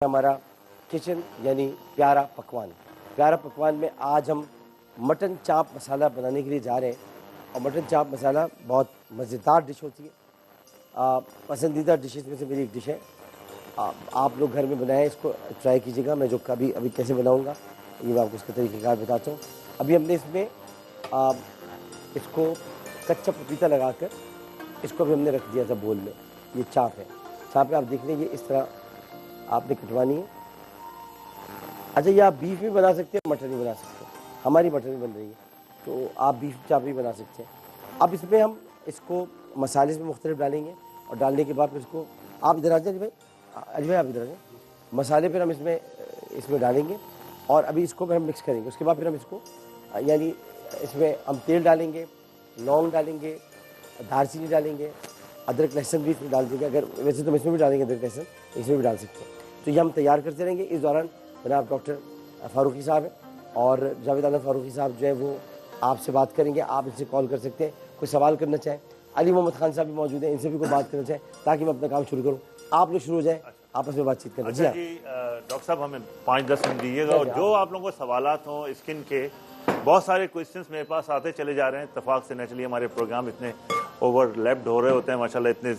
हमारा किचन यानी प्यारा पकवान में आज हम मटन चाप मसाला बनाने के लिए जा रहे हैं। और मटन चाप मसाला बहुत मज़ेदार डिश होती है। पसंदीदा डिशेस में से मेरी एक डिश है। आप लोग घर में बनाएं, इसको ट्राई कीजिएगा। मैं जो कभी अभी कैसे बनाऊंगा ये मैं आपको उसका तरीक़ेकार बताता हूँ। अभी हमने इसमें इसको कच्चा पपीता लगाकर इसको अभी हमने रख दिया था बोल में। ये चाप है। चाप आप देख लें, ये इस तरह आपने कटवानी है। अच्छा, ये आप बीफ भी बना सकते हैं, मटन भी बना सकते हैं। हमारी मटन भी बन रही है तो आप बीफ चाप भी बना सकते हैं। अब इसमें हम इसको मसाले में मुख्तलिफ डालेंगे और डालने के बाद फिर इसको आप इधर आ जाए अजय भाई, आप इधर आ जाए। मसाले फिर हम इसमें डालेंगे और अभी इसको फिर हम मिक्स करेंगे। उसके बाद फिर हम इसको यानी इसमें हम तेल डालेंगे, लौंग डालेंगे, दालचीनी डालेंगे, अदरक लहसुन भी इसमें डाल देंगे। अगर वैसे तो इसमें भी डालेंगे अदरक लहसुन, इसमें भी डाल सकते हैं। तो ये हम तैयार करते रहेंगे। इस दौरान जनाब डॉक्टर फ़ारूकी साहब हैं और जावेद आलम फ़ारूकी साहब जो है वो आपसे बात करेंगे। आप इनसे कॉल कर सकते हैं, कोई सवाल करना चाहें। अली मोहम्मद खान साहब भी मौजूद हैं, इनसे भी कोई बात करना चाहें ताकि मैं अपना काम शुरू करूँ। आप लोग शुरू हो जाए, आपस में बातचीत करें। अच्छा जी, डॉक्टर साहब हमें 5-10 मिनट दीजिएगा और जो आप लोगों को सवालात हों स्किन के, बहुत सारे क्वेश्चंस मेरे पास आते चले जा रहे हैं। इत्तेफाक से नेचुरली हमारे प्रोग्राम इतने ओवरलैप्ड हो रहे होते हैं माशाल्लाह, इतने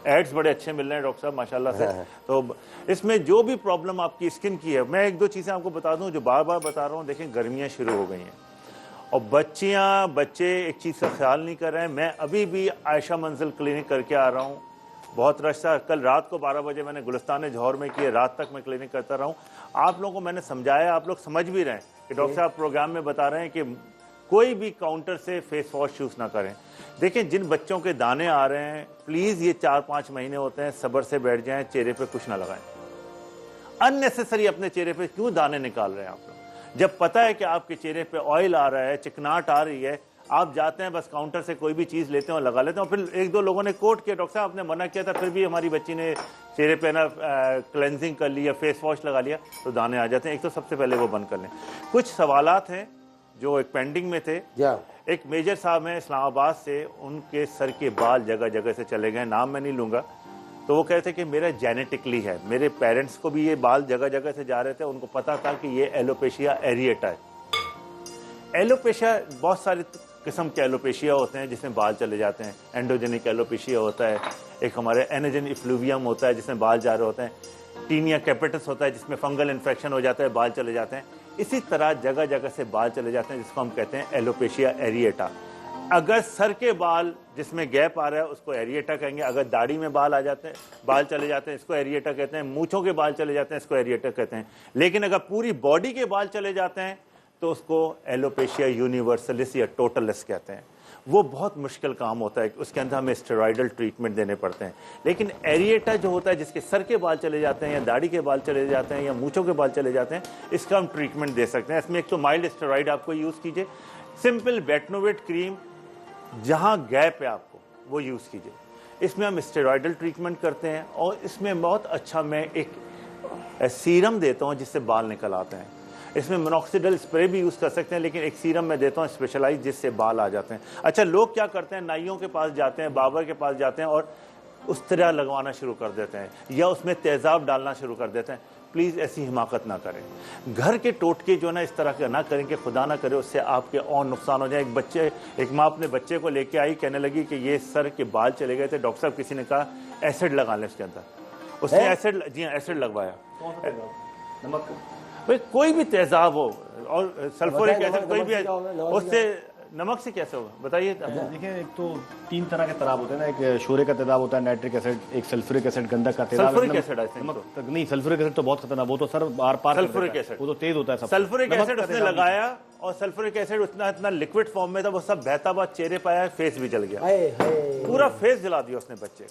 एड्स बड़े अच्छे मिल रहे हैं डॉक्टर साहब माशाल्लाह से। तो इसमें जो भी प्रॉब्लम आपकी स्किन की है, मैं 1-2 चीज़ें आपको बता दूं जो बार बार बता रहा हूँ। देखें, गर्मियाँ शुरू हो गई हैं और बच्चे एक चीज़ का ख्याल नहीं कर रहे हैं। मैं अभी भी आयशा मंजिल क्लिनिक करके आ रहा हूँ। बहुत रश था। कल रात को 12 बजे मैंने गुलिस्तान जौहर में किए, रात तक मैं क्लिनिक करता रहा हूँ। आप लोगों को मैंने समझाया, आप लोग समझ भी रहे हैं कि डॉक्टर साहब प्रोग्राम में बता रहे हैं कि कोई भी काउंटर से फेस वॉश यूज़ ना करें। देखें, जिन बच्चों के दाने आ रहे हैं, प्लीज़ ये 4-5 महीने होते हैं, सब्र से बैठ जाएं, चेहरे पे कुछ ना लगाएं। अननेसेसरी अपने चेहरे पे क्यों दाने निकाल रहे हैं आप लोग? जब पता है कि आपके चेहरे पे ऑयल आ रहा है, चिकनाहट आ रही है, आप जाते हैं बस काउंटर से कोई भी चीज़ लेते हैं और लगा लेते हैं। और फिर 1-2 लोगों ने कोट किया, डॉक्टर साहब आपने मना किया था, फिर भी हमारी बच्ची ने चेहरे पे ना क्लेंजिंग कर लिया, फेस वॉश लगा लिया तो दाने आ जाते हैं। एक तो सबसे पहले वो बंद कर लें। कुछ सवालात हैं जो एक पेंडिंग में थे। एक मेजर साहब हैं इस्लामाबाद से, उनके सर के बाल जगह जगह से चले गए, नाम मैं नहीं लूँगा। तो वो कहते कि मेरा जेनेटिकली है, मेरे पेरेंट्स को भी ये बाल जगह जगह से जा रहे थे, उनको पता था कि ये एलोपेशिया एरिएटा है। एलोपेशिया बहुत सारी किस्म के एलोपेशिया होते हैं जिसमें बाल चले जाते हैं। एंडोजेनिक एलोपेशिया होता है, एक हमारे एनोजेन इफ्लूवियम होता है जिसमें बाल जा रहे होते हैं, टीनिया कैपिटस होता है जिसमें फंगल इन्फेक्शन हो जाता है, बाल चले जाते हैं। इसी तरह जगह जगह से बाल चले जाते हैं जिसको हम कहते हैं एलोपेशिया एरिएटा। अगर सर के बाल जिसमें गैप आ रहा है उसको एरिएटा कहेंगे। अगर दाढ़ी में बाल आ जाते हैं, बाल चले जाते हैं, इसको एरिएटा कहते हैं। मूंछों के बाल चले जाते हैं, इसको एरिएटा कहते हैं। लेकिन अगर पूरी बॉडी के बाल चले जाते हैं तो उसको एलोपेशिया यूनिवर्सलिस या टोटलिस कहते हैं। वो बहुत मुश्किल काम होता है, उसके अंदर हमें स्टेरॉइडल ट्रीटमेंट देने पड़ते हैं। लेकिन एरिएटा जो होता है जिसके सर के बाल चले जाते हैं या दाढ़ी के बाल चले जाते हैं या मूंछों के बाल चले जाते हैं, इसका हम ट्रीटमेंट दे सकते हैं। इसमें एक तो माइल्ड स्टेरॉइड आपको यूज़ कीजिए, सिंपल बेटनोवेट क्रीम जहाँ गैप है आपको वो यूज़ कीजिए। इसमें हम स्टेरॉइडल ट्रीटमेंट करते हैं और इसमें बहुत अच्छा मैं एक सीरम देता हूँ जिससे बाल निकल आते हैं। इसमें मोनोक्सिडल स्प्रे भी यूज़ कर सकते हैं, लेकिन एक सीरम मैं देता हूँ स्पेशलाइज जिससे बाल आ जाते हैं। अच्छा, लोग क्या करते हैं, नाइयों के पास जाते हैं, बाबर के पास जाते हैं और उस तरह लगवाना शुरू कर देते हैं या उसमें तेज़ाब डालना शुरू कर देते हैं। प्लीज़ ऐसी हिमाकत ना करें। घर के टोटके जो ना इस तरह के ना करें कि खुदा ना करे उससे आपके और नुकसान हो जाए। एक माँ अपने बच्चे को लेके आई, कहने लगी कि ये सर के बाल चले गए थे, डॉक्टर साहब किसी ने कहा एसिड लगा लें उसके अंदर। उसने एसिड, जी हाँ, एसिड लगवाया। नमक, कोई भी तेजाब हो और सल्फ्यूरिक एसिड कोई भी, उससे नमक से कैसे होगा बताइए। देखिए, एक तो 3 तरह के तेजाब होते हैं ना, एक शोरे का तेजाब होता है, नाइट्रिक एसिड, एक सल्फ्यूरिक एसिड, गंधक का तेजाब। सल्फ्यूरिक एसिड नहीं, सल्फ्यूरिक एसिड तो बहुत खतरनाक, वो तो सर बार पार, सल्फ्यूरिक एसिड वो तो तेज होता है। सल्फ्यूरिक एसिड उसने लगाया और सल्फ्यूरिक एसिड इतना लिक्विड फॉर्म में था, वो सब बहता हुआ चेहरे पे आया, फेस भी जल गया, पूरा फेस जला दिया उसने बच्चे।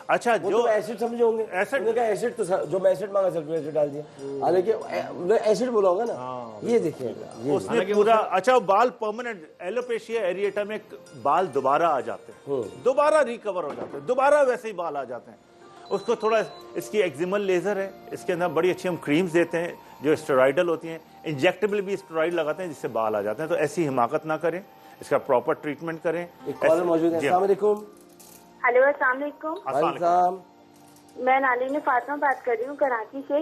अच्छा, जो एसिड समझे होंगे, एसिड तो जो मैं एसिड मांगा सल्फ्यूरिक एसिड डाल दिया, हालांकि एसिड बोला होगा ना। ये देखिए उसने पूरा। अच्छा, बाल परमानेंट एलोपेशिया एरिएटा में बाल दोबारा आ जाते हैं, दोबारा रिकवर हो जाते हैं, दोबारा वैसे ही बाल आ जाते हैं। उसको थोड़ा, इसकी एक्जिमल लेजर है, इसके अंदर बड़ी अच्छी हम क्रीम्स देते हैं जो स्टेरॉइडल होती हैं, इंजेक्टेबल भी स्टेरॉइड लगाते हैं जिससे बाल आ जाते हैं। तो ऐसी हिमाकत ना करें, इसका प्रॉपर ट्रीटमेंट करें। कॉलर मौजूद है। अस्सलाम वालेकुम। हेलो, अस्सलाम वालेकुम। वालेकुम। मैं नालिनी फातिमा बात कर रही हूँ कराची से।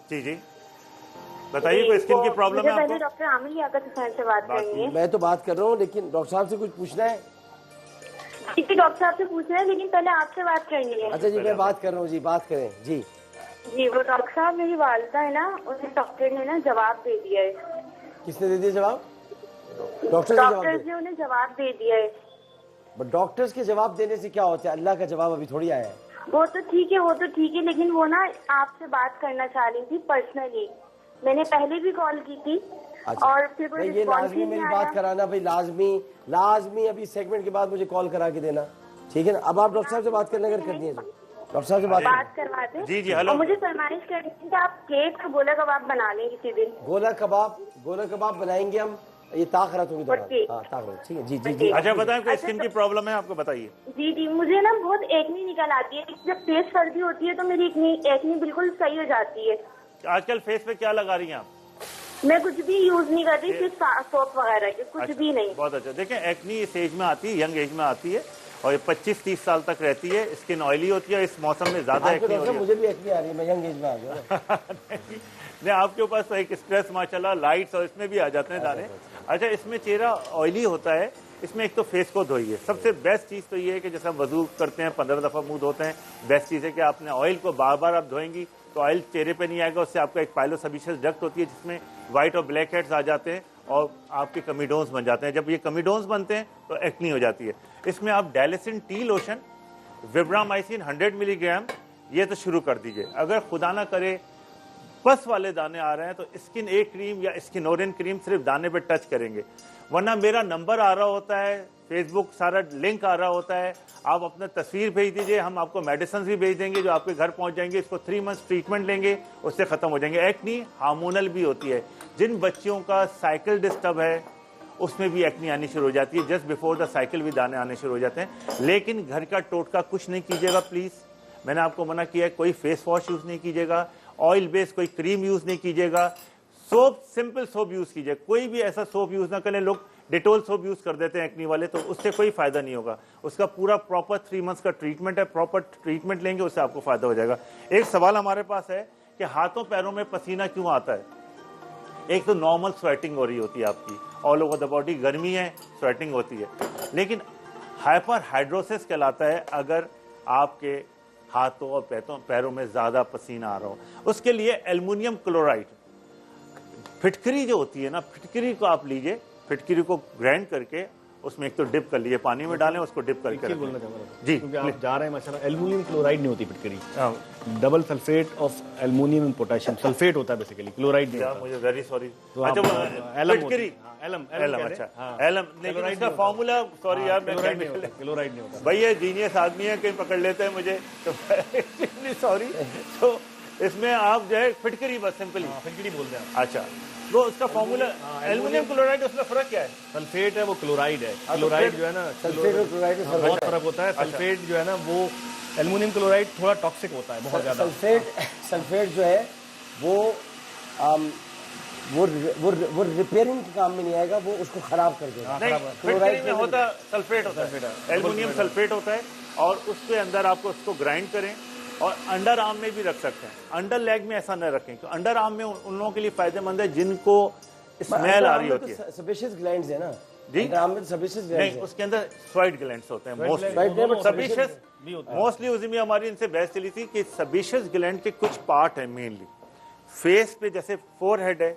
जी जी, बताइए कोई स्किन की प्रॉब्लम है मुझे पहले आपको? डॉक्टर आमिर लियाकत हुसैन से बात करनी है। मैं तो बात कर रहा हूँ, लेकिन डॉक्टर साहब से कुछ पूछना है? जी डॉक्टर साहब से पूछना है, लेकिन पहले आपसे बात करनी है। अच्छा जी, मैं बात कर रहा हूँ जी, बात करें जी। जी वो डॉक्टर साहब, मेरी वालिदा है ना, उन्हें डॉक्टर ने ना जवाब दे दिया है। किसने दे दिया जवाब? डॉक्टर ने जवाब डॉक्टर दिया। ने उन्हें जवाब दे दिया है। बट डॉक्टर्स के जवाब देने से क्या होता है? अल्लाह का जवाब अभी थोड़ी आया है। वो तो ठीक है, वो तो ठीक है, लेकिन वो ना आपसे बात करना चाह रही थी पर्सनली। मैंने पहले भी कॉल की थी। अच्छा। और फिर कोई नहीं, ये रिस्पॉन्स लाजमी ही नहीं मेरी आया। बात कराना भाई, लाजमी अभी सेगमेंट के बाद मुझे कॉल करा के देना, ठीक है ना? अब आप डॉक्टर साहब से बात करने अगर कर दिए तो डॉक्टर साहब से बात करवा दे। जी, हेलो। और मुझे फरमाइश करनी थी कि आप केक और गोला कबाब बना लें किसी दिन। गोला कबाब बनाएंगे हम। ये ताकरत होगी दौरान। ओके। हाँ, ताकरत, ठीक है जी जी जी। अच्छा बताएं, कोई स्किन की प्रॉब्लम है आपको? बताइए। जी जी, मुझे ना बहुत एक्नी निकल आती है। जब तेज सर्दी होती है तो मेरी एक्नी बिल्कुल सही हो जाती है। आजकल फेस पे क्या लगा रही हैं आप? मैं कुछ भी यूज नहीं करती, सिर्फ सोप वगैरह के, कुछ अच्छा, भी नहीं। बहुत अच्छा। देखें, एक्नी इस एज में आती है, यंग एज में आती है, और ये 25-30 साल तक रहती है। स्किन ऑयली होती है, इस मौसम में ज्यादा आपको एक्नी डॉक्टर हो साहब रही मुझे भी एक्नी आ रही है, मैं यंग एज में आ गया ना। नहीं, आपके ऊपर तो एक स्ट्रेस माशाल्लाह, लाइट्स और इसमें भी आ जाते हैं दाने। अच्छा, इसमें चेहरा ऑयली होता है, इसमें एक तो फेस को धोइए। सबसे बेस्ट चीज़ तो ये है कि जैसे हम वजू करते हैं, 15 दफ़ा मुंह धोते हैं, बेस्ट चीज़ है कि आपने ऑयल को बार बार आप धोएंगी तो ऑयल चेहरे पे नहीं आएगा। उससे आपका एक पाइलोसेबेशियस डक्ट होती है जिसमें व्हाइट और ब्लैक हेड्स आ जाते हैं और आपके कमीडोन्स बन जाते हैं। जब ये कमीडोन्स बनते हैं तो एक्नी हो जाती है। इसमें आप डायलिसिन टी लोशन, विब्रामाइसिन 100 मिलीग्राम ये तो शुरू कर दीजिए। अगर खुदा ना करे पस वाले दाने आ रहे हैं तो स्किन ए क्रीम या स्किनोरिन क्रीम सिर्फ दाने पे टच करेंगे, वरना मेरा नंबर आ रहा होता है, फेसबुक सारा लिंक आ रहा होता है, आप अपना तस्वीर भेज दीजिए, हम आपको मेडिसिन भी भेज देंगे जो आपके घर पहुंच जाएंगे। इसको 3 मंथ्स ट्रीटमेंट लेंगे, उससे खत्म हो जाएंगे। एक्नी हार्मोनल भी होती है। जिन बच्चियों का साइकिल डिस्टर्ब है उसमें भी एक्नी आनी शुरू हो जाती है। जस्ट बिफोर द साइकिल भी दाने आने शुरू हो जाते हैं। लेकिन घर का टोटका कुछ नहीं कीजिएगा प्लीज, मैंने आपको मना किया है। कोई फेस वॉश यूज नहीं कीजिएगा, ऑयल बेस्ड कोई क्रीम यूज नहीं कीजिएगा, सोप, सिंपल सोप यूज कीजिए। कोई भी ऐसा सोप यूज ना करें। लोग डिटोल सोप यूज कर देते हैं एक्नी वाले, तो उससे कोई फायदा नहीं होगा। उसका पूरा प्रॉपर 3 मंथ्स का ट्रीटमेंट है, प्रॉपर ट्रीटमेंट लेंगे उससे आपको फायदा हो जाएगा। एक सवाल हमारे पास है कि हाथों पैरों में पसीना क्यों आता है? एक तो नॉर्मल स्वेटिंग हो रही होती है आपकी, ऑल ओवर द बॉडी, गर्मी है, स्वेटिंग होती है। लेकिन हाइपर हाइड्रोसिस कहलाता है अगर आपके हाथों और पैरों में ज्यादा पसीना आ रहा हो। उसके लिए एल्युमिनियम क्लोराइड फिटकरी जो होती है ना, फिटकरी को आप लीजिए, फिटकरी को ग्राइंड करके उसमें एक तो डिप कर लीजिए, पानी में डालें, उसको डिप करके बोलना चाहूंगा जी, क्योंकि आप जा रहे हैं माशाल्लाह, एल्युमिनियम क्लोराइड नहीं होती फिटकरी, हाँ, double sulphate of aluminium and potassium, sulphate होता है बेसिकली, क्लोराइड नहीं होता। मुझे वेरी सॉरी। तो अच्छा, आप एलम फिटकरी, एलम एलम, अच्छा एलम, लेकिन इसका फॉर्मूला, सॉरी यार, मैं क्लोराइड नहीं होता भाई ये जीनियस आदमी है, कहीं पकड़ लेते हैं मुझे तो सॉरी। तो इसमें आप जो है फिटकरी, बस सिंपली फिटकरी बोलते हैं। अच्छा, तो उसका फॉर्मूला एल्युमिनियम क्लोराइड, उसमें फर्क क्या है? सल्फेट है, वो क्लोराइड है। क्लोराइड जो है ना, सल्फेट और क्लोराइड में फर्क बहुत फर्क होता है। सल्फेट जो है ना, वो एल्युमिनियम क्लोराइड थोड़ा टॉक्सिक होता है, बहुत ज्यादा। सल्फेट जो है वो रिपेयरिंग के काम में नहीं आएगा, वो उसको खराब कर देगा। नहीं, फिटकरी में होता सल्फेट होता है, एल्युमिनियम सल्फेट होता है, और उसके अंदर आपको उसको ग्राइंड करें और अंडर आर्म में भी रख सकते हैं। अंडर लेग में ऐसा न रखें, तो अंडर आर्म में उन लोगों के लिए फायदेमंद है जिनको स्मेल आ रही होती है। सेबेशियस ग्लैंड्स है ना जी, अंडर आर्म में सेबेशियस ग्लैंड्स नहीं, उसके अंदर स्वेट ग्लैंड्स होते हैं मोस्टली उसी में हमारी इनसे बहस चली थी कि सेबेशियस ग्लैंड के कुछ पार्ट है मेनली फेस पे, जैसे फोरहेड है,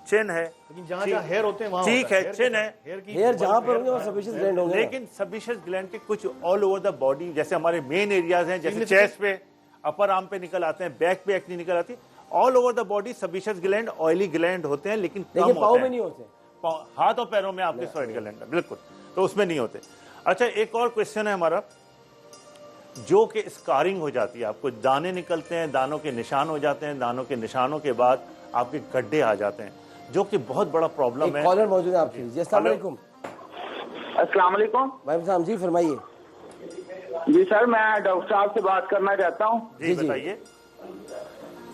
चिन है, लेकिन जहाँ हेयर होते हैं वहाँ चीक है, चिन है, हेयर जहाँ पर होंगे वो सेबेशियस ग्लैंड होंगे। लेकिन सेबेशियस ग्लैंड के कुछ ऑल ओवर द बॉडी, जैसे हमारे मेन एरियाज हैं, जैसे चेस्ट पे, अपर आर्म पे निकल आते हैं, बैक पे एक्नी निकल आती है, all over the body sebaceous gland oily gland होते हैं, लेकिन पाँव में नहीं होते। हाथ और पैरों में आपके स्वेट ग्लैंड है, बिल्कुल, तो उसमें नहीं होते। अच्छा, एक और क्वेश्चन है हमारा, जो कि स्कारिंग हो जाती है, आपको दाने निकलते हैं, दानों के निशान हो जाते हैं, दानों के निशानों के बाद आपके गड्ढे आ जाते हैं, जो कि बहुत बड़ा प्रॉब्लम है। कॉलर मौजूद है आपके लिए। अस्सलाम वालेकुम। अस्सलाम वालेकुम। वालेकुम सलाम जी, फरमाइए। जी सर, मैं डॉक्टर साहब से बात करना चाहता हूँ। जी बताइए।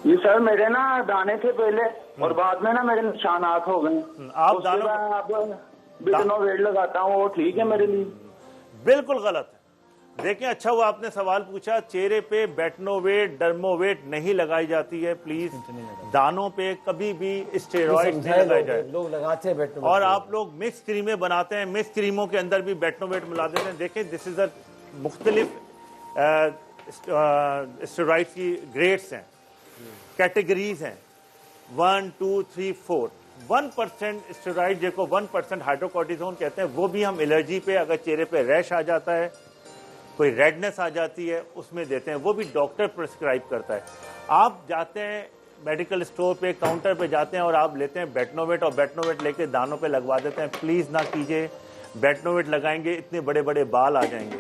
जी सर, मेरे ना दाने थे पहले और बाद में ना मेरे निशानात हो गए। आप दानों बिटनो वेट लगाता हूँ, वो ठीक है मेरे लिए? बिल्कुल गलत है। देखें, अच्छा हुआ आपने सवाल पूछा। चेहरे पे बेटनोवेट, डर्मोवेट नहीं लगाई जाती है प्लीज। दानों पे कभी भी स्टेरॉइड नहीं लगाए जाए। लोग लगाते हैं बेटनोवेट और आप लोग मिक्स क्रीमें बनाते हैं, मिक्स क्रीमों के अंदर भी बेटनोवेट मिला देते हैं। देखें, दिस इज अ मुख्तलिफ स्टेरॉइड्स की ग्रेड्स हैं, कैटेगरीज हैं, 1 2 3 4। 1% स्टेरॉइड जिसको 1% हाइड्रोकोर्टिजोन कहते हैं, वो भी हम एलर्जी पे, अगर चेहरे पे रैश आ जाता है, कोई रेडनेस आ जाती है, उसमें देते हैं। वो भी डॉक्टर प्रिस्क्राइब करता है। आप जाते हैं मेडिकल स्टोर पे, काउंटर पे जाते हैं और आप लेते हैं बेटनोवेट और बेटनोवेट लेके दानों पे लगवा देते हैं। प्लीज ना कीजिए। बेटनोवेट लगाएंगे इतने बड़े बड़े बाल आ जाएंगे,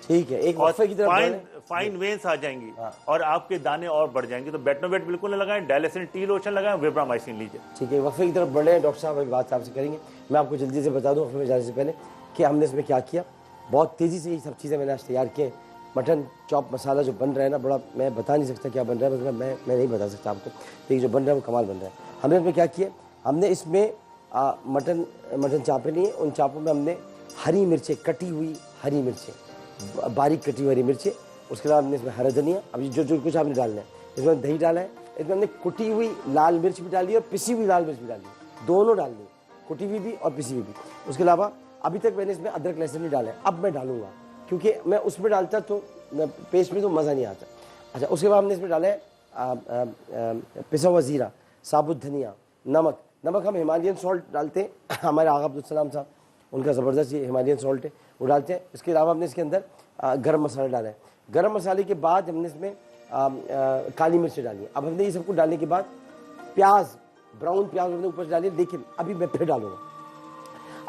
ठीक है, एक और वक्फे की तरफ फाइन वेन्स आ जाएंगी और आपके दाने और बढ़ जाएंगे। तो बेटनोवेट बिल्कुल नहीं लगाएं, डायलिसिन टी लोशन लगाएं, विब्रामाइसिन लीजिए। ठीक है, वक्फे की तरफ बढ़ रहे हैं। डॉक्टर साहब अभी बात आपसे करेंगे। मैं आपको जल्दी से बता दूं वक्फे में जाने से पहले कि हमने इसमें क्या किया। बहुत तेज़ी से ये सब चीज़ें मैंने आज तैयार किए। मटन चॉप मसाला जो बन रहा है ना, बड़ा मैं बता नहीं सकता क्या बन रहा है, मतलब मैं नहीं बता सकता आपको, लेकिन जो बन रहा है वो कमाल बन रहा है। हमने इसमें क्या किया, हमने इसमें मटन चापे लिए, उन चापों में हमने हरी मिर्चें, कटी हुई हरी मिर्चें, बारीक कटी हुई हरी मिर्चें, उसके बाद हमने इसमें हरा धनिया, अभी जो कुछ आपने डालना है, इसमें दही डाला है, इसमें हमने कुटी हुई लाल मिर्च भी डाली और पिसी हुई लाल मिर्च भी डाली, दोनों डाल दी, कुटी हुई भी और पिसी हुई भी। उसके अलावा अभी तक मैंने इसमें अदरक लहसुन नहीं डाला है, अब मैं डालूंगा, क्योंकि मैं उसमें डालता तो पेस्ट में तो मज़ा नहीं आता। अच्छा, उसके बाद हमने इसमें डाला है पिसा हुआ ज़ीरा, साबुत धनिया, नमक हम हिमालयन सॉल्ट डालते हैं, हमारे आगा अब्दुल सलाम साहब उनका ज़बरदस्त ये हिमालयन सॉल्ट है, वो डालते हैं। इसके अलावा हमने इसके अंदर गरम मसाला डाला है। गरम मसाले के बाद हमने इसमें काली मिर्च डाली है। अब हमने ये सबको डालने के बाद प्याज, ब्राउन प्याज हमने ऊपर से डाली है, लेकिन अभी मैं फिर डालूंगा।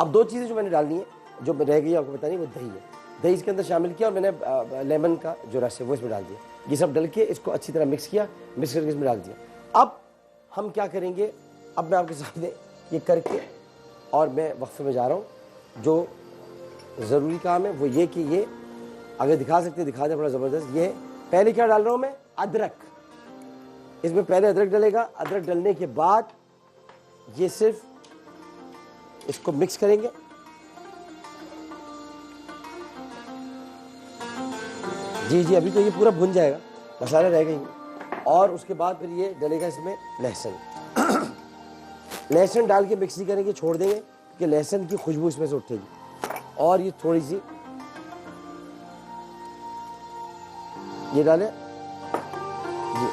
अब दो चीज़ें जो मैंने डालनी है, जो रह गई आपको बतानी, वो दही है। दही इसके अंदर शामिल किया और मैंने लेमन का जो रस है वो इसमें डाल दिया। ये सब डल के इसको अच्छी तरह मिक्स किया, मिक्स करके इसमें डाल दिया। अब हम क्या करेंगे, अब मैं आपके सामने ये करके और मैं वक्फे में जा रहा हूँ। जो ज़रूरी काम है वो ये कि ये अगर दिखा सकते दिखा दे, बड़ा ज़बरदस्त। ये पहले क्या डाल रहा हूँ मैं, अदरक। इसमें पहले अदरक डलेगा, अदरक डलने के बाद ये सिर्फ इसको मिक्स करेंगे। जी, अभी तो ये पूरा भुन जाएगा, मसाला रह गई। और उसके बाद फिर ये डलेगा इसमें लहसुन। लहसुन डाल के मिक्स नहीं करेंगे, छोड़ देंगे, क्योंकि लहसुन की खुशबू इसमें से उठेगी। और ये थोड़ी सी ये डालें जी।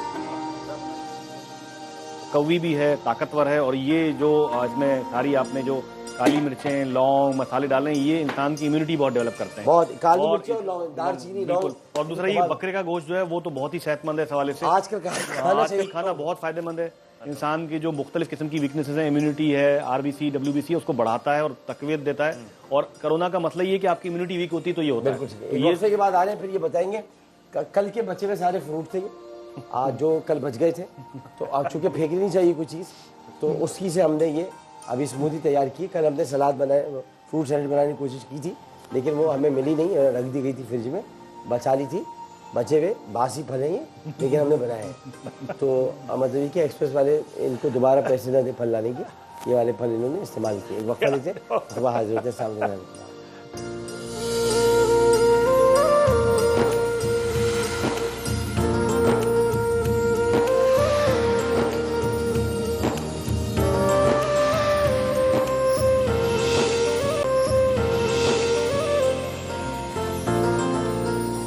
कौवी भी है, ताकतवर है, और ये जो इसमें सारी आपने जो काली मिर्चें, लौंग, मसाले डाले हैं, ये इंसान की इम्यूनिटी बहुत डेवलप करते हैं। बहुत काली मिर्चें और लौंग, दालचीनी, लौंग। और दूसरा ये बकरे का गोश्त जो है वो तो बहुत ही सेहतमंद है इस हवाले से। आजकल खाना बहुत फायदेमंद है। इंसान की जो मुख्तलिफ किस्म की वीकनेसेस हैं, इम्यूनिटी है, आरबीसी, डब्ल्यूबीसी, उसको बढ़ाता है और तकवीत देता है। और कोरोना का मसला ये कि आपकी इम्यूनिटी वीक होती है तो ये होता है। तो ये के बाद आ रहे हैं, फिर ये बताएंगे कल के बचे हुए सारे फ्रूट थे आज जो कल बच गए थे, तो आज चूंकि फेंकनी नहीं चाहिए कोई चीज़, तो उसकी से हमने ये अभी स्मूदी तैयार की। कल हमने सलाद बनाए, फ्रूट सैलेड बनाने की कोशिश की थी, लेकिन वो हमें मिली नहीं, रख दी गई थी फ्रिज में, बचा ली थी। बचे हुए बासी फल हैं ये, लेकिन हमने बनाए हैं। तो मतलब ये कि एक्सप्रेस वाले इनको दोबारा पैसे न दे फल लाने की, ये वाले फल इन्होंने इस्तेमाल किए। एक वक्त लेते सुबह हाजिर होते सामने।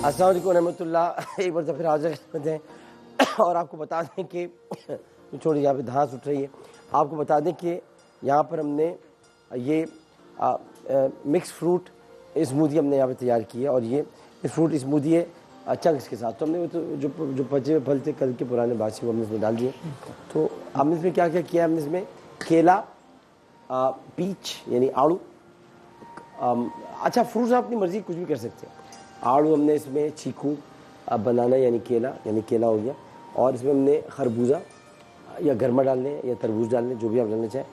अस्सलाम वालेकुम रहमतुल्लाह। एक बार तो फिर हाजिर खिदमत हैं और आपको बता दें कि छोड़ी यहाँ पे घास उठ रही है। आपको बता दें कि यहाँ पर हमने ये मिक्स फ्रूट स्मूदी हमने यहाँ पे तैयार की है, और ये फ्रूट स्मूदी है चंक्स के साथ। तो हमने वो तो जो बचे हुए फल थे कल के पुराने बासी, वो हमने इसमें डाल दिए। तो हमने इसमें क्या क्या किया, हमने इसमें केला, पीच यानी आड़ू, अच्छा फ्रूट्स आप अपनी मर्जी कुछ भी कर सकते हैं। आड़ू हमने इसमें, चीकू, बनाना यानी केला हो गया, और इसमें हमने खरबूजा या गरमा डालने या तरबूज डालने, जो भी आप डालना चाहें।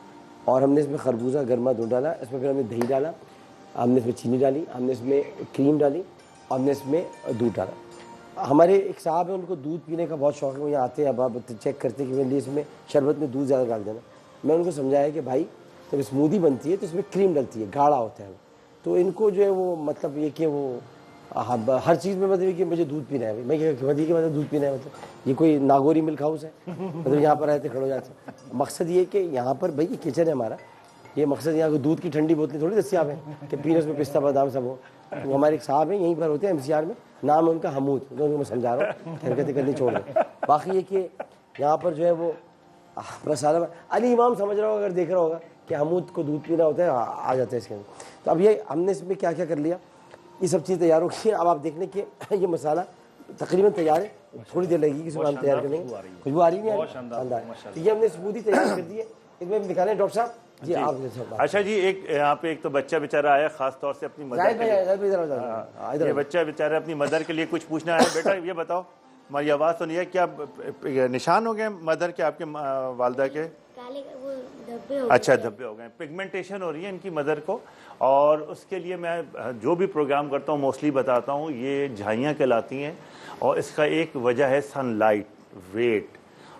और हमने इसमें खरबूजा गरमा दूध डाला, इसमें फिर हमने दही डाला, हमने इसमें चीनी डाली, हमने इसमें क्रीम डाली, और हमने इसमें दूध डाला। हमारे एक साहब हैं, उनको दूध पीने का बहुत शौक है, वो यहाँ आते हैं, अब आप चेक करते हैं कि मेरे लिए इसमें शरबत में दूध ज़्यादा डाल देना। मैं उनको समझाया कि भाई जब स्मूदी बनती है तो इसमें क्रीम डलती है, गाढ़ा होता है, तो इनको जो है वो मतलब ये कि वो हाँ, हर चीज़ में मतलब कि मुझे दूध पीना है। मैं क्या वधी के मतलब दूध पीना है, मतलब ये कोई नागौरी मिल्क हाउस है मतलब यहाँ पर रहते खड़े हो जाते। मकसद ये कि यहाँ पर भाई ये किचन है हमारा, ये मकसद यहाँ को दूध की ठंडी बोतलें थोड़ी दस्तियाब हैं कि पीने उसमें पिस्ता बादाम सब हो। तो हमारे एक साहब हैं यहीं पर होते हैं MCR में, नाम है उनका हमूद, उनको मैं समझा रहा हूँ, हरकतें करनी छोड़ दें। बाकी ये कि यहाँ पर जो है वो मसाला अली इमाम समझ रहा होगा, अगर देख रहा होगा कि हमूद को दूध पीना होता है, आ जाता है इसके अंदर। तो अब ये हमने इसमें क्या क्या कर लिया, ये सब चीज़ तैयार हो गई। अब आप देख लें कि ये मसाला तकरीबन तैयार है, थोड़ी देर लगेगी इसको हम तैयार करने। खुशबू आ रही है, तो ये हमने स्मूदी तैयार कर दी है। इसमें दिखाने डॉक्टर साहब जी आप। अच्छा जी, एक यहाँ पे एक तो बच्चा बेचारा आया खास तौर से अपनी मदर के लिए। ये बच्चा बेचारा अपनी मदर के लिए कुछ पूछना है। बेटा ये बताओ, हमारी आवाज़ तो नहीं है, क्या निशान हो गए मदर के, आपके वालदा के? काले वो धब्बे हो अच्छा, धब्बे हो गए, पिगमेंटेशन हो रही है इनकी मदर को। और उसके लिए मैं जो भी प्रोग्राम करता हूँ मोस्टली बताता हूँ ये झाइयाँ कहलाती हैं। और इसका एक वजह है सनलाइट, वेट,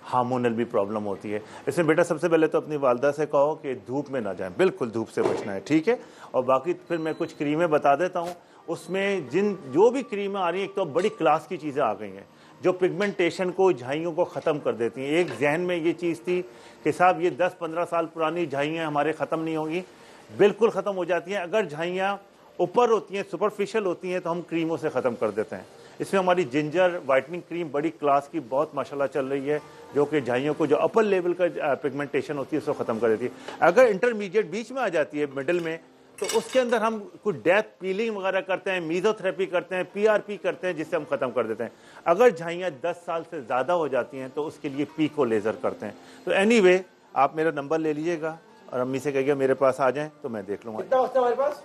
हार्मोनल भी प्रॉब्लम होती है। इसमें बेटा सबसे पहले तो अपनी वालदा से कहो कि धूप में ना जाएं, बिल्कुल धूप से बचना है, ठीक है। और बाकी फिर मैं कुछ क्रीमें बता देता हूँ। उसमें जो भी क्रीमें आ रही हैं, एक तो बड़ी क्लास की चीज़ें आ गई हैं जो पिगमेंटेशन को, झाइयों को ख़त्म कर देती हैं। एक जहन में ये चीज़ थी कि साहब ये 10-15 साल पुरानी झाइयाँ हमारे ख़त्म नहीं होंगी, बिल्कुल ख़त्म हो जाती हैं। अगर झाइयाँ ऊपर होती हैं, सुपरफिशियल होती हैं, तो हम क्रीमों से ख़त्म कर देते हैं। इसमें हमारी जिंजर वाइटनिंग क्रीम बड़ी क्लास की बहुत माशाल्लाह चल रही है, जो कि झाइयों को जो अपर लेवल का पिगमेंटेशन होती है उसको ख़त्म कर देती है। अगर इंटरमीडिएट बीच में आ जाती है, मिडिल में, तो उसके अंदर हम कुछ डेप्थ पीलिंग वगैरह करते हैं, मीजोथेरेपी करते हैं, PRP करते हैं, जिससे हम ख़त्म कर देते हैं। अगर झाइयाँ 10 साल से ज़्यादा हो जाती हैं तो उसके लिए पीको लेज़र करते हैं। तो एनीवे आप मेरा नंबर ले लीजिएगा और अम्मी से कहिएगा मेरे पास आ जाएं तो मैं देख लूँगा। कितना वक्त है हमारे पास,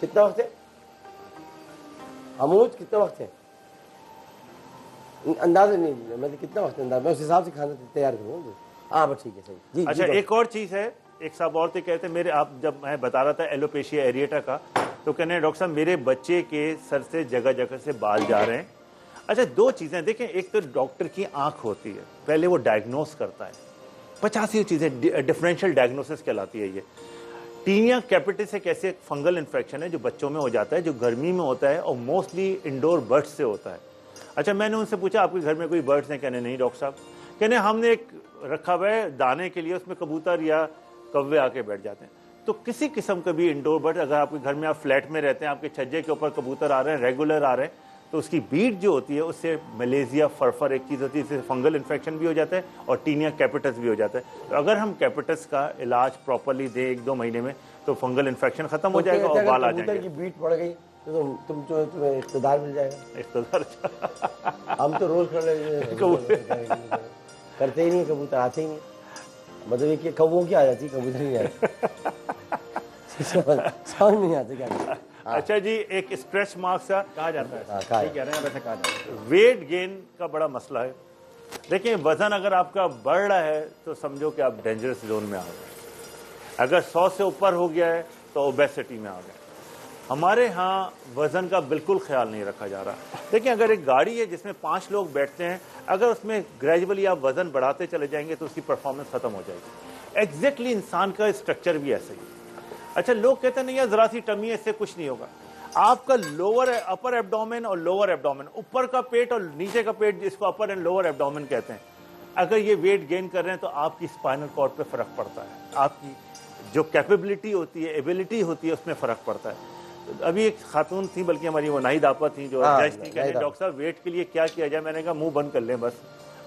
कितना वक्त है हमूद, कितना वक्त है? अंदाजा नहीं, मतलब कितना वक्त अंदाजा, मैं उस हिसाब से खाना तैयार करूँगा। हाँ बस ठीक है, सही जी। अच्छा, एक और चीज़ है, एक साहब और थे कहते मेरे, आप जब मैं बता रहा था एलोपेशिया एरिएटा का, तो कहने डॉक्टर साहब मेरे बच्चे के सर से जगह जगह से बाल जा रहे हैं। अच्छा, दो चीज़ें देखें, एक तो डॉक्टर की आंख होती है, पहले वो डायग्नोस करता है, 50 चीज़ें डिफरेंशियल डायग्नोसिस कहलाती है। ये टीनिया कैपिटिस एक ऐसे फंगल इन्फेक्शन है जो बच्चों में हो जाता है, जो गर्मी में होता है और मोस्टली इंडोर बर्ड्स से होता है। अच्छा, मैंने उनसे पूछा आपके घर में कोई बर्ड्स हैं? कहने नहीं डॉक्टर साहब। कहने हमने एक रखा हुआ है दाने के लिए, उसमें कबूतर या कौवे आके बैठ जाते हैं। तो किसी किस्म का भी इंडोर बर्ड, अगर आपके घर में आप फ्लैट में रहते हैं, आपके छज्जे के ऊपर कबूतर आ रहे हैं, रेगुलर आ रहे हैं, तो उसकी बीट जो होती है उससे मलेरिया फरफर एक चीज़ होती है, इससे फंगल इन्फेक्शन भी हो जाता है और टीनिया कैपिटस भी हो जाता है। तो अगर हम कैपिटस का इलाज प्रॉपरली दें 1-2 महीने में तो फंगल इन्फेक्शन खत्म हो जाएगा और बाल आ जाएंगे। की बीट पड़ गई तो तुम्हें इख्तिदार मिल जाएगा। इख्तिदार हम तो रोज करते ही नहीं, कबूतर आते ही नहीं, मतलब कि कौवों की आ जाती, कबूतर नहीं आती। समझ नहीं आते क्या। अच्छा जी, एक स्ट्रेच मार्क्स कहा जाता है, ठीक है, वैसे कहा जाता है। वेट गेन का बड़ा मसला है। देखिए, वजन अगर आपका बढ़ रहा है तो समझो कि आप डेंजरस जोन में आ गए। अगर 100 से ऊपर हो गया है तो ओबेसिटी में आ गए। हमारे यहाँ वजन का बिल्कुल ख्याल नहीं रखा जा रहा। देखिए, अगर एक गाड़ी है जिसमें 5 लोग बैठते हैं, अगर उसमें ग्रेजुअली आप वजन बढ़ाते चले जाएंगे तो उसकी परफॉर्मेंस खत्म हो जाएगी। एग्जैक्टली इंसान का स्ट्रक्चर भी ऐसे ही। अच्छा, लोग कहते हैं नहीं यार जरा सी टमी है, इससे कुछ नहीं होगा। आपका अपर एब्डोमेन और लोअर एब्डोमेन, ऊपर का पेट और नीचे का पेट, जिसको अपर एंड लोअर एब्डोमेन कहते हैं, अगर ये वेट गेन कर रहे हैं तो आपकी स्पाइनल कॉर्ड पे फर्क पड़ता है, आपकी जो कैपेबिलिटी होती है, एबिलिटी होती है, उसमें फर्क पड़ता है। तो अभी एक खातून थी, बल्कि हमारी वो नाहिद आपा थी, जो जज थी, कहते डॉक्टर साहब वेट के लिए क्या किया जाए? मैंने कहा मुंह बंद कर लें बस,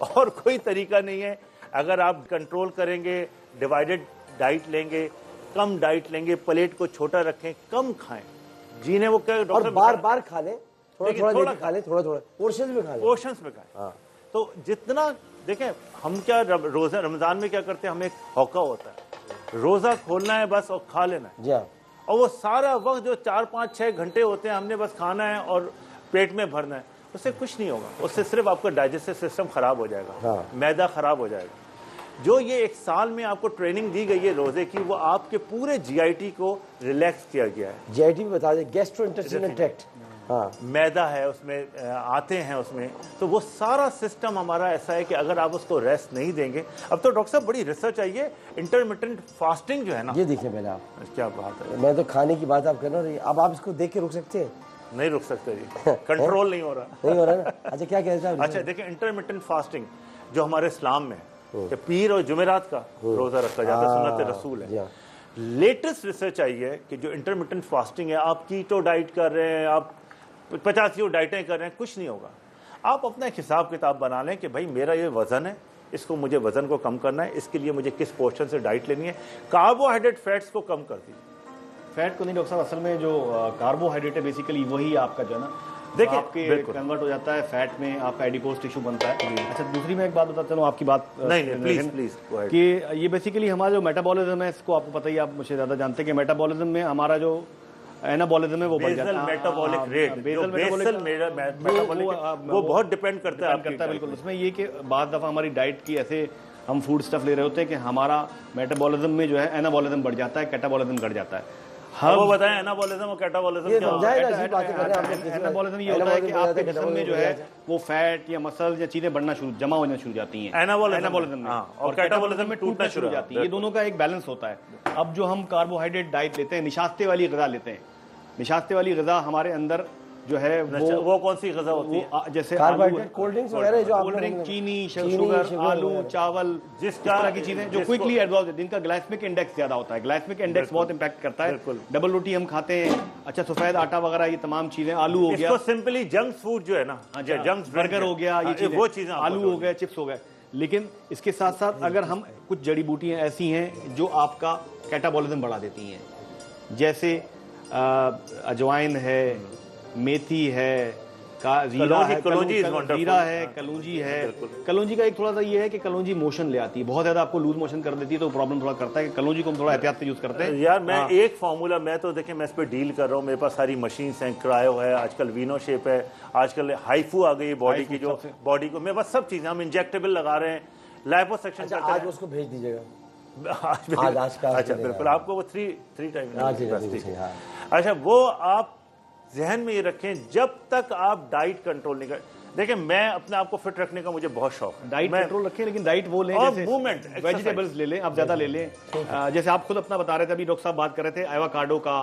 और कोई तरीका नहीं है। अगर आप कंट्रोल करेंगे, डिवाइडेड डाइट लेंगे, कम डाइट लेंगे, प्लेट को छोटा रखें, कम खाएं, जीने वो क्या डॉक्टर बार बार खा लें, थोड़ा खा लें, थोड़ा पोर्शंस में खा लें, पोर्शंस में खाएं। तो जितना देखें, हम क्या रोजा रमजान में क्या करते हैं, हमें एक हौका होता है, रोजा खोलना है बस और खा लेना है। और वो सारा वक्त जो 4-5-6 घंटे होते हैं, हमने बस खाना है और पेट में भरना है, उससे कुछ नहीं होगा। उससे सिर्फ आपका डाइजेस्टिव सिस्टम खराब हो जाएगा, मैदा खराब हो जाएगा। जो ये 1 साल में आपको ट्रेनिंग दी गई है रोजे की, वो आपके पूरे GIT को रिलैक्स किया गया है। GIT भी बता दें, गैस्ट्रोइंटेस्टाइनल ट्रैक्ट, हाँ। मैदा है उसमें, आते हैं उसमें, तो वो सारा सिस्टम हमारा ऐसा है कि अगर आप उसको रेस्ट नहीं देंगे। अब तो डॉक्टर साहब बड़ी रिसर्च आई है, इंटरमिटेंट फास्टिंग जो है ना, ये देखिए पहले आप, क्या बात है, मैं तो खाने की बात आप कर रहे हो, अब आप इसको देख के रुक सकते हैं? नहीं रुक सकते जी, कंट्रोल नहीं हो रहा। नहीं हो रहा ना। अच्छा क्या कहते हैं? अच्छा देखिए, इंटरमिटेंट फास्टिंग जो हमारे इस्लाम में कि पीर और जुमेरात का रोजा रखा जाता है, सुन्नत रसूल जी है। हाँ। लेटेस्ट रिसर्च आई है कि जो इंटरमिटेंट फास्टिंग है, आप कीटो डाइट कर रहे हैं, आप 85 डाइटें कर रहे हैं, कुछ नहीं होगा। आप अपना एक हिसाब किताब बना लें कि भाई मेरा ये वजन है, इसको मुझे वजन को कम करना है, इसके लिए मुझे किस पोर्शन से डाइट लेनी है। कार्बोहाइड्रेट फैट्स को कम कर दीजिए। फैट को नहीं डॉक्टर साहब, असल में जो कार्बोहाइड्रेट है बेसिकली वही आपका जो है ना, देखिए, आपके बिल्कुल। कन्वर्ट हो जाता है फैट में, आपका एडिपोज टिश्यू बनता है। अच्छा दूसरी मैं एक बात बताता हूँ, आपकी बात नहीं प्लीज प्लीज गो अहेड। कि ये बेसिकली हमारा जो मेटाबॉलिज्म है, इसको आपको पता ही, आप मुझे ज़्यादा जानते हैं कि मेटाबॉलिज्म में हमारा जो एनाबॉलिज्म है वो बढ़ जाता बेसल है। मेटाबॉलिक रेट, बेसल मेटाबॉलिक वो बहुत डिपेंड करता है आपकी बिल्कुल। उसमें ये कि बाद दफ़ा हमारी डाइट की ऐसे हम फूड स्टफ ले रहे होते हैं कि हमारा मेटाबॉलिज्म में जो है एनाबॉलिज्म बढ़ जाता है, कैटाबॉलिज्म घट जाता है। वो बताएं एनाबॉलिज्म और कैटाबॉलिज्म ये क्या होता समझाए ना, इसी बातें कर रहे हैं हम लोग। एनाबॉलिज्म ये होता है कि आपके जिस्म में जो है वो फैट या मसल्स या चीजें बढ़ना शुरू, जमा होना शुरू हो जाती हैं एनाबॉलिज्म में, और कैटाबॉलिज्म में टूटना शुरू हो जाती है। ये दोनों का एक बैलेंस होता है। अब जो हम कार्बोहाइड्रेट डाइट लेते हैं, निशास्ते वाली ग़िज़ा लेते हैं, निशास्ते वाली ग़िज़ा हमारे अंदर जो है वो कौन सी ग़िज़ा होती है? जैसे कार्बोहाइड्रेट, कोल्ड ड्रिंक्स वगैरह जो आप कोल्ड ड्रिंक, लोग- चीनी, शुगर, आलू, चावल, इस तरह की चीजें जो क्विकली एब्जॉर्ब, जिनका ग्लाइसेमिक इंडेक्स ज्यादा होता है। ग्लाइसेमिक इंडेक्स बहुत इंपैक्ट करता है। डबल रोटी हम खाते हैं, अच्छा सफेद आटा वगैरह, ये तमाम चीजें, आलू हो गया, इसको सिंपली जंक फूड जो है ना, जंक बर्गर हो गया, ये वो चीजें, आलू हो गए, चिप्स हो गए। लेकिन इसके साथ साथ अगर हम कुछ जड़ी बूटियां ऐसी हैं जो आपका कैटाबॉलिज्म बढ़ा देती हैं, जैसे अजवाइन है, मेथी है, जीरा है, जीरा है, कलौंजी है। कलौंजी का एक थोड़ा सा ये है कि कलौंजी मोशन ले आती है, बहुत ज्यादा आपको लूज मोशन कर देती है, तो प्रॉब्लम थोड़ा करता है कि कलौंजी को हम थोड़ा एहतियात से यूज करते हैं। यार मैं एक फार्मूला, मैं तो देखिए मैं इस पे डील कर रहा हूँ, मेरे पास सारी मशीन्स हैं, क्रायो है, आजकल वीनो शेप है, आजकल हाइफू आ गई है बॉडी की, जो बॉडी को मेरे पास सब चीजें, हम इंजेक्टेबल लगा रहे हैं, लाइपोसक्शन अच्छा, करते आज हैं। उसको भेज दीजिएगा। आज का अच्छा बिल्कुल, आपको वो थ्री टाइम। हाँ। अच्छा, वो आप जहन में ये रखें, जब तक आप डाइट कंट्रोल नहीं कर, देखिए मैं अपने आप को फिट रखने का मुझे बहुत शौक है, डाइट कंट्रोल रखें, लेकिन डाइट वो लें और जैसे मूवमेंट, वेजिटेबल्स ले लें, आप ज्यादा ले लें। जैसे आप खुद अपना बता रहे थे, अभी डॉक्टर साहब बात कर रहे थे एवोकाडो का,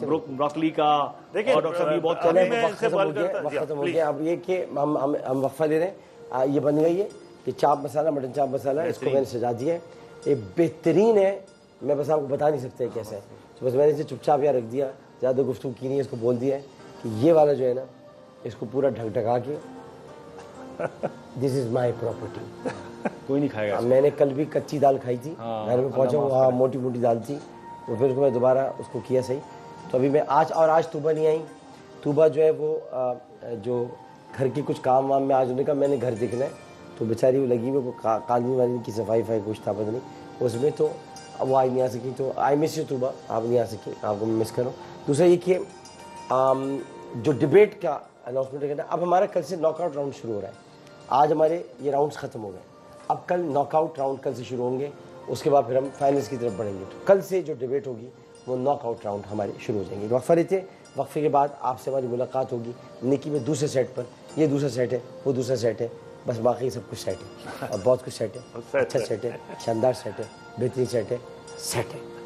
ब्रोकली का, देखिए और डॉक्टर साहब ये बहुत अभी चले, मैं वक्त इनसे खत्म बात हो गया, करता- वक्त जी, खत्म हो प्लीज। गया। अब ये कि हम वक्फा दे रहे हैं। ये बन गई है कि चाप मसाला, मटन चाप मसाला, इसको मैंने सजा दिया है, ये बेहतरीन है। मैं बस आपको बता नहीं सकता कैसा है, तो बस मैंने इसे चुपचाप यहाँ रख दिया, ज़्यादा गुफ्तगू की नहीं है, इसको बोल दिया है कि ये वाला जो है ना, इसको पूरा ढका के, दिस इज माई प्रॉपर्टी। कोई नहीं खाएगा। मैंने कल भी कच्ची दाल खाई थी, घर में पहुंचा, वहाँ मोटी मोटी दाल थी, तो फिर उसको मैं दोबारा उसको किया सही। तो अभी मैं आज तूबा नहीं आई। तूबा जो है वो जो घर के कुछ काम वाम में आज उन्होंने कहा मैंने घर देखना है, तो बेचारी वो लगी हुई, वो कालीन वाली की सफाई कुछ था पता नहीं उसमें, तो वो आज नहीं आ सकी। तो आई मिस यू तूबा, आप नहीं आ सकी, आपको मैं मिस करूँ। दूसरा ये कि जो डिबेट का अनाउंसमेंट करना, अब हमारा कल से नॉकआउट राउंड शुरू हो रहा है। आज हमारे ये राउंड्स ख़त्म हो गए, अब कल नॉकआउट राउंड कल से शुरू होंगे, उसके बाद फिर हम फाइनल्स की तरफ बढ़ेंगे। तो कल से जो डिबेट होगी वो नॉकआउट राउंड हमारे शुरू हो जाएंगे। वक्फा लेते, वक्फे के बाद आपसे हमारी मुलाकात होगी निकी में दूसरे सेट पर। ये दूसरा सेट है, वो दूसरा सेट है, बस बाकी सब कुछ सेट है और बहुत कुछ सेट है, अच्छा सेट है, शानदार सेट है, बेहतरीन सेट है, सेट है।